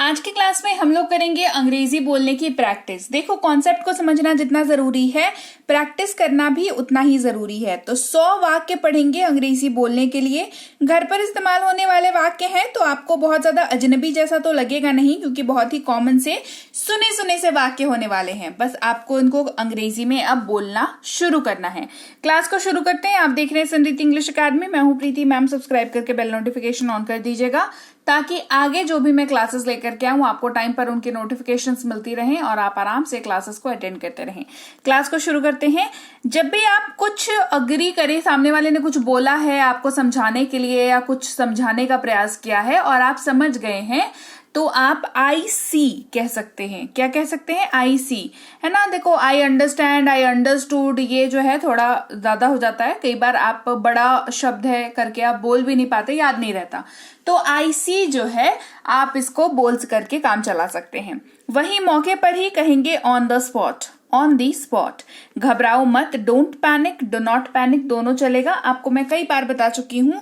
आज की क्लास में हम लोग करेंगे अंग्रेजी बोलने की प्रैक्टिस। देखो, कॉन्सेप्ट को समझना जितना जरूरी है, प्रैक्टिस करना भी उतना ही जरूरी है। तो 100 वाक्य पढ़ेंगे अंग्रेजी बोलने के लिए। घर पर इस्तेमाल होने वाले वाक्य हैं, तो आपको बहुत ज्यादा अजनबी जैसा तो लगेगा नहीं, क्योंकि बहुत ही कॉमन से सुने सुने से वाक्य होने वाले हैं। बस आपको इनको अंग्रेजी में अब बोलना शुरू करना है। क्लास को शुरू करते हैं। आप देख रहे हैं समृद्धि इंग्लिश अकादमी। मैं हूं प्रीति मैम। सब्सक्राइब करके बेल नोटिफिकेशन ऑन कर दीजिएगा, ताकि आगे जो भी मैं क्लासेस लेकर के आऊं आपको टाइम पर उनके नोटिफिकेशंस मिलती रहें और आप आराम से क्लासेस को अटेंड करते रहें। क्लास को शुरू करते हैं। जब भी आप कुछ अग्री करें, सामने वाले ने कुछ बोला है आपको समझाने के लिए या कुछ समझाने का प्रयास किया है और आप समझ गए हैं, तो आप आई सी कह सकते हैं। क्या कह सकते हैं? आई सी, है ना। देखो, आई अंडरस्टैंड, आई अंडरस्टूड, ये जो है थोड़ा ज्यादा हो जाता है। कई बार आप बड़ा शब्द है करके आप बोल भी नहीं पाते, याद नहीं रहता। तो आई सी जो है आप इसको बोल करके काम चला सकते हैं। वही मौके पर ही कहेंगे on the spot, on the spot. घबराओ मत, don't panic, do not panic, दोनों चलेगा। आपको मैं कई बार बता चुकी हूं,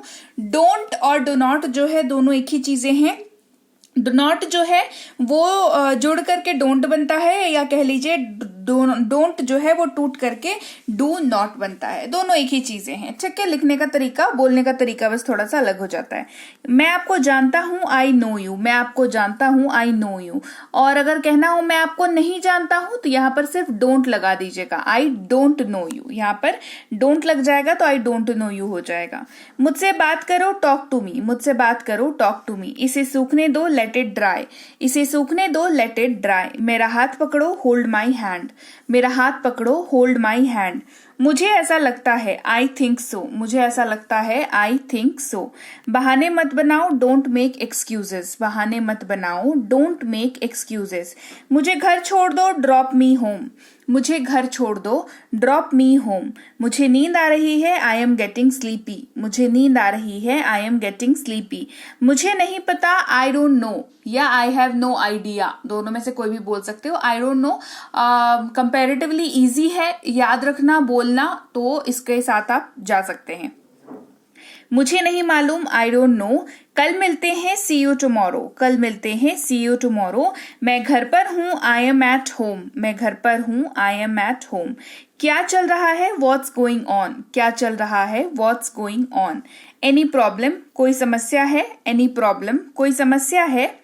डोंट और डो नॉट जो है दोनों एक ही चीजें हैं। डो नॉट जो है वो जुड़ करके डोंट बनता है, या कह लीजिए डोंट जो है वो टूट करके डू नॉट बनता है। दोनों एक ही चीजें हैं, ठीक है। लिखने का तरीका, बोलने का तरीका बस थोड़ा सा अलग हो जाता है। मैं आपको जानता हूं, आई नो यू। मैं आपको जानता हूं, आई नो यू। और अगर कहना हो मैं आपको नहीं जानता हूं, तो यहाँ पर सिर्फ डोंट लगा दीजिएगा। आई डोंट नो यू, यहाँ पर डोंट लग जाएगा तो आई डोंट नो यू हो जाएगा। मुझसे बात करो, टॉक टू मी। मुझसे बात करो, टॉक टू मी। इसे सूखने दो, लेट इट ड्राई। इसे सूखने दो, लेट इट ड्राई। मेरा हाथ पकड़ो, होल्ड माई हैंड। मेरा हाथ पकड़ो, होल्ड माई हैंड। मुझे ऐसा लगता है, आई थिंक सो। मुझे ऐसा लगता है, आई थिंक सो। बहाने मत बनाओ, डोंट मेक एक्सक्यूजेस। बहाने मत बनाओ, डोंट मेक एक्सक्यूजेस। मुझे घर छोड़ दो, ड्रॉप मी होम। मुझे घर छोड़ दो, ड्रॉप मी होम। मुझे नींद आ रही है, आई एम गेटिंग स्लीपी। मुझे नींद आ रही है, आई एम गेटिंग स्लीपी। मुझे नहीं पता, आई डोंट नो, या आई हैव नो आइडिया। दोनों में से कोई भी बोल सकते हो। I don't know comparatively easy है याद रखना, बोलना, तो इसके साथ आप जा सकते हैं। मुझे नहीं मालूम, आई डोंट नो। कल मिलते हैं, सी यू टुमारो। कल मिलते हैं, सी यू टुमारो। मैं घर पर हूं, आई एम एट होम। मैं घर पर हूं, आई एम एट होम। क्या चल रहा है, व्हाट्स गोइंग ऑन। क्या चल रहा है, what's going on. Any problem, कोई समस्या है। एनी प्रॉब्लम, कोई समस्या है।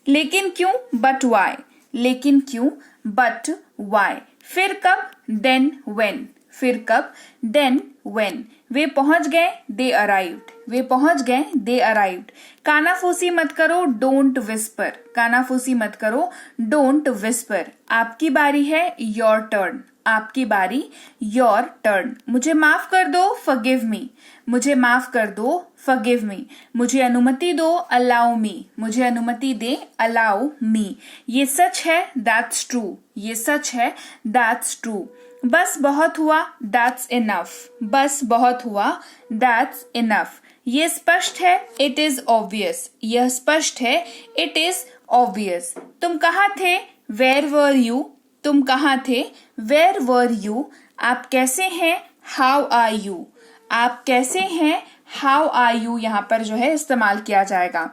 लेकिन क्यों, बट वाई। लेकिन क्यों, बट वाई। फिर कब, देन व्हेन। फिर कब, देन व्हेन। वे पहुंच गए, दे अराइव्ड। वे पहुंच गए, दे अराइव्ड। कानाफूसी मत करो, डोंट विस्पर। कानाफूसी मत करो, डोंट विस्पर। आपकी बारी है, योर टर्न। आपकी बारी, योर टर्न। मुझे माफ कर दो, फॉरगिव मी। मुझे माफ कर दो, फॉरगिव मी। मुझे अनुमति दो, अलाउ मी। मुझे अनुमति दे, अलाउ मी। ये सच है, दैट्स ट्रू। ये सच है, दैट्स ट्रू। बस बहुत हुआ, दैट्स इनफ। बस बहुत हुआ, दैट्स इनफ। ये स्पष्ट है, इट इज ऑब्वियस। यह स्पष्ट है, इट इज ऑब्वियस। तुम कहाँ थे, वेयर वर यू। तुम कहाँ थे, वेयर वर यू। आप कैसे हैं, हाउ आर यू। आप कैसे हैं, हाउ आर यू यहाँ पर जो है इस्तेमाल किया जाएगा।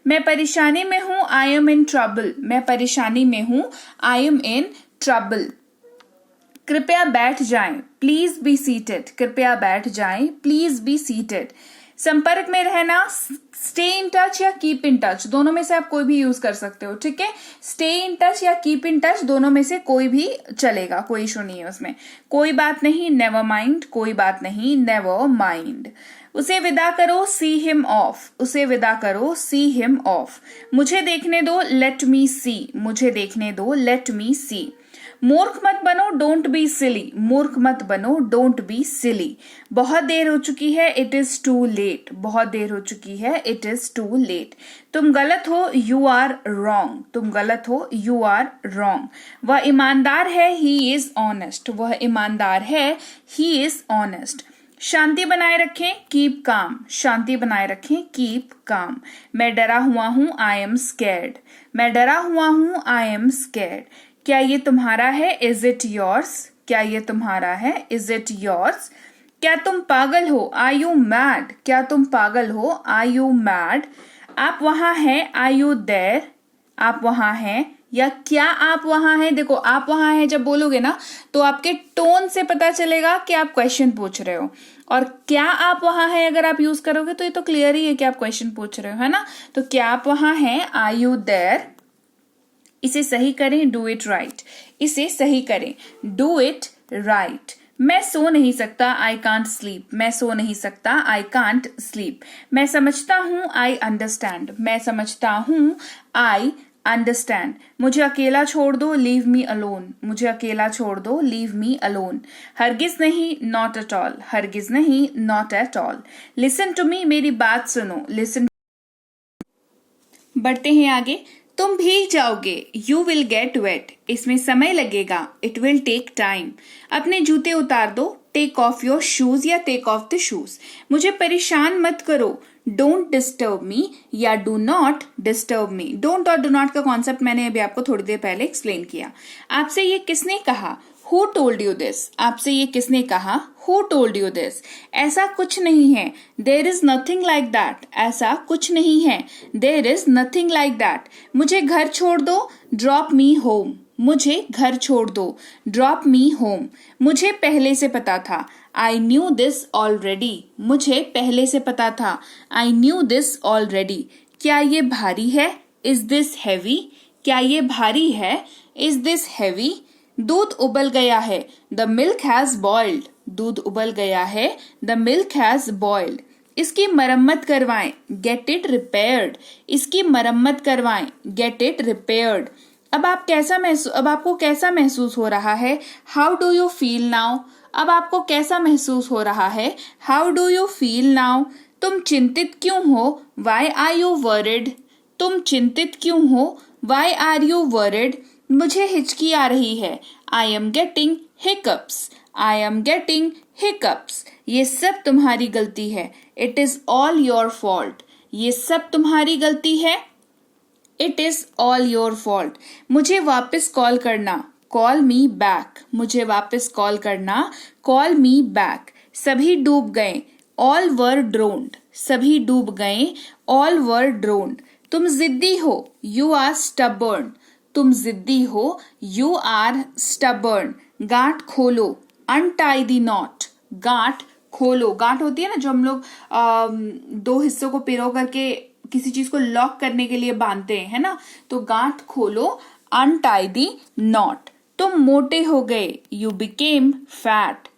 मैं परेशानी में हूं, आई एम इन ट्रबल। मैं परेशानी में हूं, आई एम इन ट्रबल। कृपया बैठ जाएं, प्लीज बी सीटेड। कृपया बैठ जाएं, प्लीज बी सीटेड। संपर्क में रहना, स्टे इन टच या कीप इन टच, दोनों में से आप कोई भी यूज कर सकते हो, ठीक है। स्टे इन टच या कीप इन टच, दोनों में से कोई भी चलेगा, कोई इशू नहीं है उसमें। कोई बात नहीं, नेवर माइंड। कोई बात नहीं, नेवर माइंड। उसे विदा करो, सी हिम ऑफ। उसे विदा करो, सी हिम ऑफ। मुझे देखने दो, लेट मी सी। मुझे देखने दो, लेट मी सी। मूर्ख मत बनो, डोंट बी सिली। मूर्ख मत बनो, डोंट बी सिली। बहुत देर हो चुकी है, इट इज टू लेट। बहुत देर हो चुकी है, इट इज टू लेट। तुम गलत हो, यू आर रॉन्ग। तुम गलत हो, यू आर रॉन्ग। वह ईमानदार है, ही इज ऑनेस्ट। वह ईमानदार है, ही इज ऑनेस्ट। शांति बनाए रखें, कीप काम। शांति बनाए रखें, कीप काम। मैं डरा हुआ हूं, आई एम स्कैर्ड। मैं डरा हुआ हूं, आई एम स्कैर्ड। क्या ये तुम्हारा है, इज इट योर्स। क्या ये तुम्हारा है, इज इट योर्स। क्या तुम पागल हो, आर यू मैड। क्या तुम पागल हो, आर यू मैड। आप वहां हैं, आर यू देयर। आप वहां हैं, या क्या आप वहां हैं। देखो आप वहां हैं जब बोलोगे ना तो आपके टोन से पता चलेगा कि आप क्वेश्चन पूछ रहे हो, और क्या आप वहां हैं अगर आप यूज करोगे तो ये तो क्लियर ही है कि आप क्वेश्चन पूछ रहे हो, है ना। तो क्या आप वहां हैं, आर यू देयर। इसे सही करें, डू इट राइट। इसे सही करें, डू इट राइट। मैं सो नहीं सकता, आई कांट स्लीप। मैं सो नहीं सकता, आई कांट स्लीप। मैं समझता हूं, आई अंडरस्टैंड। मैं समझता हूं, आई अंडरस्टैंड। मुझे अकेला छोड़ दो, लीव मी अलोन। मुझे अकेला छोड़ दो, लीव मी अलोन। हरगिज नहीं, नॉट एट ऑल। हरगिज नहीं, not at all. Listen to me, मेरी बात सुनो। लिसन। बढ़ते हैं आगे। तुम भीग जाओगे, यू विल गेट वेट। इसमें समय लगेगा, इट विल टेक टाइम। अपने जूते उतार दो, टेक ऑफ योर शूज या टेक ऑफ द शूज। मुझे परेशान मत करो, डोंट डिस्टर्ब मी या do not disturb me. Don't और डू नॉट का कॉन्सेप्ट मैंने अभी आपको थोड़ी देर पहले एक्सप्लेन किया। आपसे ये किसने कहा, हु टोल्ड यू दिस। आपसे ये किसने कहा, हु टोल्ड यू दिस। ऐसा कुछ नहीं है, there is nothing like that. ऐसा कुछ नहीं है, there is nothing like that. मुझे घर छोड़ दो, ड्रॉप मी होम। मुझे घर छोड़ दो, ड्रॉप मी होम। मुझे पहले से पता था, आई न्यू दिस ऑलरेडी। मुझे पहले से पता था, आई न्यू दिस ऑलरेडी। क्या ये भारी है, इज दिस हैवी। क्या ये भारी है, इज दिस हैवी। दूध उबल गया है, द मिल्क हैज बॉइल्ड। दूध उबल गया है, द मिल्क हैज बॉइल्ड। इसकी मरम्मत करवाएं, गेट इट रिपेयर्ड। इसकी मरम्मत करवाएं, गेट इट रिपेयर्ड। अब आपको कैसा महसूस हो रहा है, how do you feel now. अब आपको कैसा महसूस हो रहा है, how do you feel now. तुम चिंतित क्यों हो, वाई आर यू वरिड। तुम चिंतित क्यों हो, वाई आर यू वरिड। मुझे हिचकी आ रही है, I am getting hiccups. I am getting hiccups. ये सब तुम्हारी गलती है, it is all your fault. ये सब तुम्हारी गलती है, it is all your fault. मुझे वापस कॉल करना, कॉल मी बैक। मुझे वापस कॉल करना, कॉल मी बैक। सभी डूब गए, ऑल वर ड्रोन्ड। सभी डूब गए, ऑल वर ड्रोन्ड। तुम जिद्दी हो, यू आर स्टबर्न। तुम जिद्दी हो, यू आर स्टबर्न। गांठ खोलो, अनटाई द नॉट। गांठ खोलो, गांठ होती है ना जो हम लोग दो हिस्सों को पिरो करके किसी चीज को लॉक करने के लिए बांधते हैं, है ना। तो गांठ खोलो, अनटाई द नॉट। तुम मोटे हो गए, यू बिकेम फैट।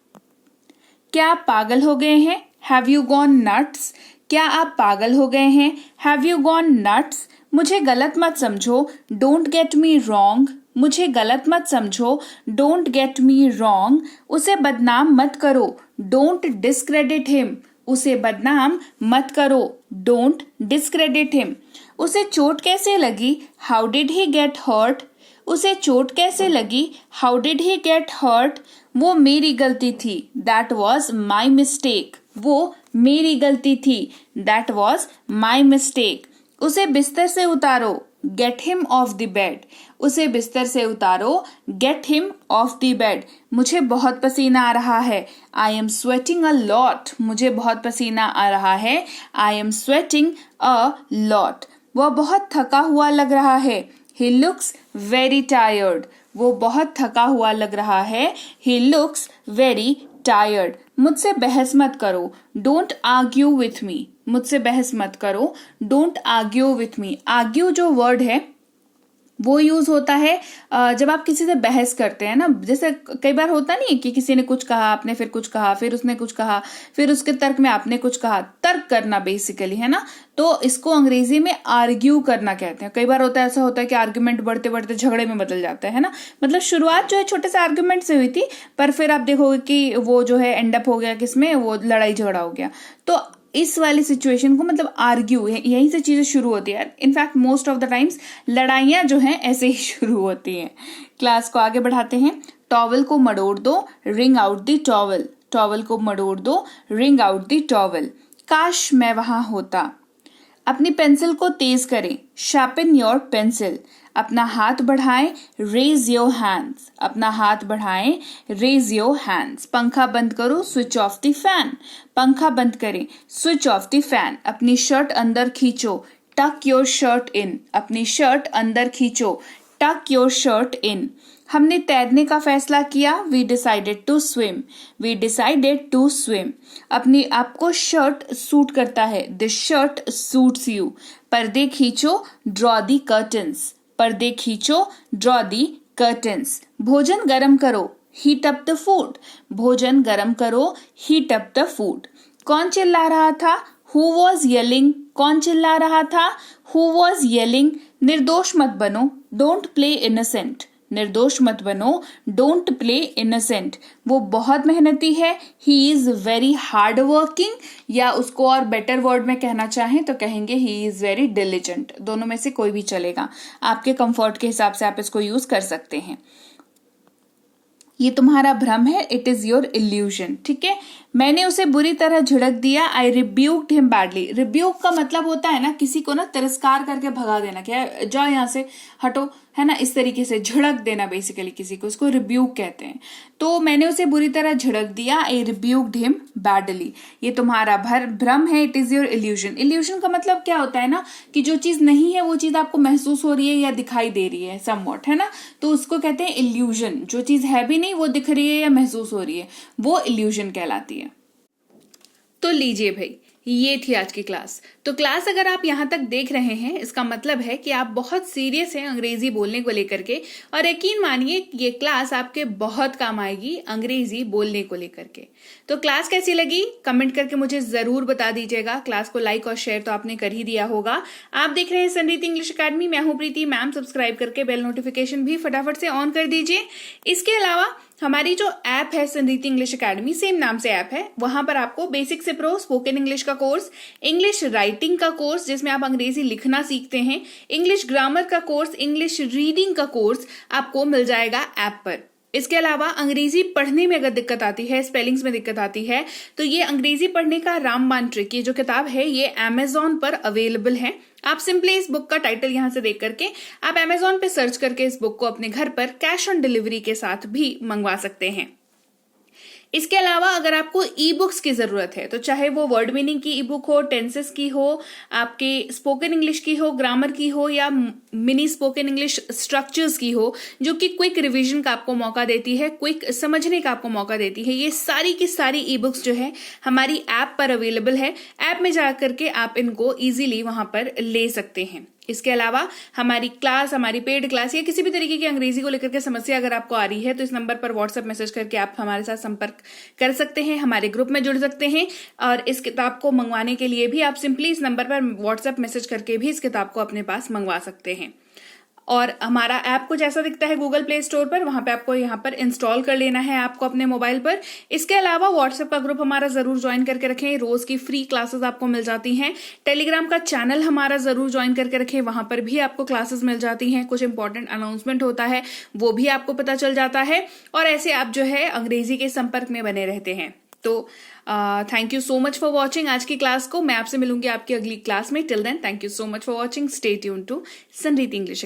क्या आप पागल हो गए हैं, हैव यू गॉन नट्स। क्या आप पागल हो गए हैं, हैव यू गॉन नट्स। मुझे गलत मत समझो, डोंट गेट मी रॉन्ग। मुझे गलत मत समझो, डोंट गेट मी रॉन्ग। उसे बदनाम मत करो, डोंट डिस्क्रेडिट हिम। उसे बदनाम मत करो, डोंट डिस्क्रेडिट हिम। उसे चोट कैसे लगी, how did he get hurt. उसे चोट कैसे लगी, how did he get hurt. वो मेरी गलती थी, दैट वॉज माई मिस्टेक। वो मेरी गलती थी, दैट वॉज माई मिस्टेक। उसे बिस्तर से उतारो, get him of the bed. उसे बिस्तर से उतारो, get him of the bed. मुझे बहुत पसीना आ रहा है, I am sweating a lot. मुझे बहुत पसीना आ रहा है, I am sweating a lot. वह बहुत थका हुआ लग रहा है, ही लुक्स वेरी टायर्ड। वो बहुत थका हुआ लग रहा है, ही लुक्स वेरी टायर्ड। मुझसे बहस मत करो, डोंट आर्ग्यू विथ मी। मुझसे बहस मत करो, don't argue with me. Argue जो वर्ड है वो यूज होता है जब आप किसी से बहस करते हैं ना। जैसे कई बार होता नहीं है कि किसी ने कुछ कहा, आपने फिर कुछ कहा, फिर उसने कुछ कहा, फिर उसके तर्क में आपने कुछ कहा। तर्क करना बेसिकली, है ना। तो इसको अंग्रेजी में आर्ग्यू करना कहते हैं। कई बार ऐसा होता है कि आर्ग्यूमेंट बढ़ते बढ़ते झगड़े में बदल जाता है ना। मतलब शुरुआत जो है छोटे से आर्ग्यूमेंट से हुई थी, पर फिर आप देखोगे कि वो जो है एंड अप हो गया किसमें, वो लड़ाई झगड़ा हो गया। तो इस वाली सिचुएशन को मतलब आर्ग्यू, यहीं से चीजें शुरू होती है। In fact most of the times लड़ाइयां जो हैं ऐसे ही शुरू होती हैं। क्लास को आगे बढ़ाते हैं। टॉवल को मड़ोड़ दो, ring out the towel. Towel को मड़ोड़ दो, रिंग आउट द टॉवल। काश मैं वहां होता। अपनी पेंसिल को तेज करें, शार्पन योर पेंसिल। अपना हाथ बढ़ाएं, रेज योर हैंड्स। अपना हाथ बढ़ाएं, रेज योर हैंड्स। पंखा बंद करो, स्विच ऑफ द फैन। पंखा बंद करें, स्विच ऑफ द फैन। अपनी शर्ट अंदर खींचो, टक योर शर्ट इन, अपनी शर्ट अंदर खींचो, टक योर शर्ट इन। हमने तैरने का फैसला किया, we decided to swim, we decided to swim. अपनी आपको शर्ट सूट करता है, दिस शर्ट सूट्स यू। पर्दे खींचो, ड्रॉ दी कर्टन्स, पर्दे खींचो, ड्रॉ दी कर्टन्स। भोजन गरम करो, हीट अप द फूड, भोजन गरम करो, हीट अप द फूड। कौन चिल्ला रहा था, हु वॉज येलिंग, कौन चिल्ला रहा था, हु वॉज येलिंग। निर्दोष मत बनो, डोंट प्ले इनोसेंट, निर्दोष मत बनो, डोंट प्ले इनोसेंट। वो बहुत मेहनती है, he is very hard working, या उसको और बेटर वर्ड में कहना चाहें तो कहेंगे ही इज वेरी डिलिजेंट। दोनों में से कोई भी चलेगा, आपके कंफर्ट के हिसाब से आप इसको यूज कर सकते हैं। ये तुम्हारा भ्रम है, इट इज योर इल्यूजन। ठीक है, मैंने उसे बुरी तरह झिड़क दिया, आई रिब्यूक्ड हिम बैडली। रिब्यूक का मतलब होता है ना किसी को ना तिरस्कार करके भगा देना, क्या जाओ यहां से, हटो, है ना, इस तरीके से झिड़क देना बेसिकली किसी को, इसको रिब्यूक कहते हैं। तो मैंने उसे बुरी तरह झिड़क दिया, आई रिब्यूक्ड हिम बैडली। ये तुम्हारा भ्रम है, it is your illusion. Illusion का मतलब क्या होता है ना कि जो चीज नहीं है वो चीज आपको महसूस हो रही है या दिखाई दे रही है समवॉट, है ना, तो उसको कहते हैं इल्यूजन। जो चीज है भी नहीं वो दिख रही है या महसूस हो रही है, वो इल्यूजन कहलाती है। तो लीजिए भाई, ये थी आज की क्लास। तो क्लास अगर आप यहाँ तक देख रहे हैं, इसका मतलब है कि आप बहुत सीरियस हैं अंग्रेजी बोलने को लेकर के, और यकीन मानिए ये क्लास आपके बहुत काम आएगी अंग्रेजी बोलने को लेकर के। तो क्लास कैसी लगी कमेंट करके मुझे जरूर बता दीजिएगा। क्लास को लाइक और शेयर तो आपने कर ही दिया होगा। आप देख रहे हैं संरीति इंग्लिश अकेडमी, मैं हूं प्रीति मैम। सब्सक्राइब करके बेल नोटिफिकेशन भी फटाफट से ऑन कर दीजिए। इसके अलावा हमारी जो ऐप है संरीति इंग्लिश अकेडमी, सेम नाम से ऐप है, वहां पर आपको बेसिक से प्रो स्पोकन इंग्लिश का कोर्स, इंग्लिश राइटिंग का कोर्स जिसमें आप अंग्रेजी लिखना सीखते हैं, इंग्लिश ग्रामर का कोर्स, इंग्लिश रीडिंग का कोर्स आपको मिल जाएगा ऐप पर। इसके अलावा अंग्रेजी पढ़ने में अगर दिक्कत आती है, स्पेलिंग्स में दिक्कत आती है, तो ये अंग्रेजी पढ़ने का रामबाण ट्रिक, ये जो किताब है ये अमेजॉन पर अवेलेबल है। आप सिंपली इस बुक का टाइटल यहां से देख करके आप अमेजॉन पे सर्च करके इस बुक को अपने घर पर कैश ऑन डिलीवरी के साथ भी मंगवा सकते हैं। इसके अलावा अगर आपको ई बुक्स की जरूरत है, तो चाहे वो वर्ड मीनिंग की ई बुक हो, टेंसेस की हो, आपके स्पोकन इंग्लिश की हो, ग्रामर की हो, या मिनी स्पोकन इंग्लिश स्ट्रक्चर्स की हो, जो कि क्विक रिवीजन का आपको मौका देती है, क्विक समझने का आपको मौका देती है, ये सारी की सारी ई बुक्स जो है हमारी ऐप पर अवेलेबल है। ऐप में जाकर के आप इनको इजीली वहां पर ले सकते हैं। इसके अलावा हमारी क्लास, हमारी पेड क्लास या किसी भी तरीके की अंग्रेजी को लेकर के समस्या अगर आपको आ रही है, तो इस नंबर पर व्हाट्सएप मैसेज करके आप हमारे साथ संपर्क कर सकते हैं, हमारे ग्रुप में जुड़ सकते हैं। और इस किताब को मंगवाने के लिए भी आप सिंपली इस नंबर पर व्हाट्सएप मैसेज करके भी इस किताब को अपने पास मंगवा सकते हैं। और हमारा ऐप कुछ ऐसा दिखता है गूगल प्ले स्टोर पर, वहां पे आपको यहाँ पर इंस्टॉल कर लेना है आपको अपने मोबाइल पर। इसके अलावा व्हाट्सएप का ग्रुप हमारा जरूर ज्वाइन करके रखें, रोज की फ्री क्लासेस आपको मिल जाती हैं। टेलीग्राम का चैनल हमारा जरूर ज्वाइन करके रखें, वहां पर भी आपको क्लासेस मिल जाती हैं, कुछ इंपॉर्टेंट अनाउंसमेंट होता है वो भी आपको पता चल जाता है, और ऐसे आप जो है अंग्रेजी के संपर्क में बने रहते हैं। तो thank you so much for watching आज की क्लास को। मैं आपसे मिलूंगी आपकी अगली क्लास में। Till then thank you so much for watching. Stay tuned to Sanriti English.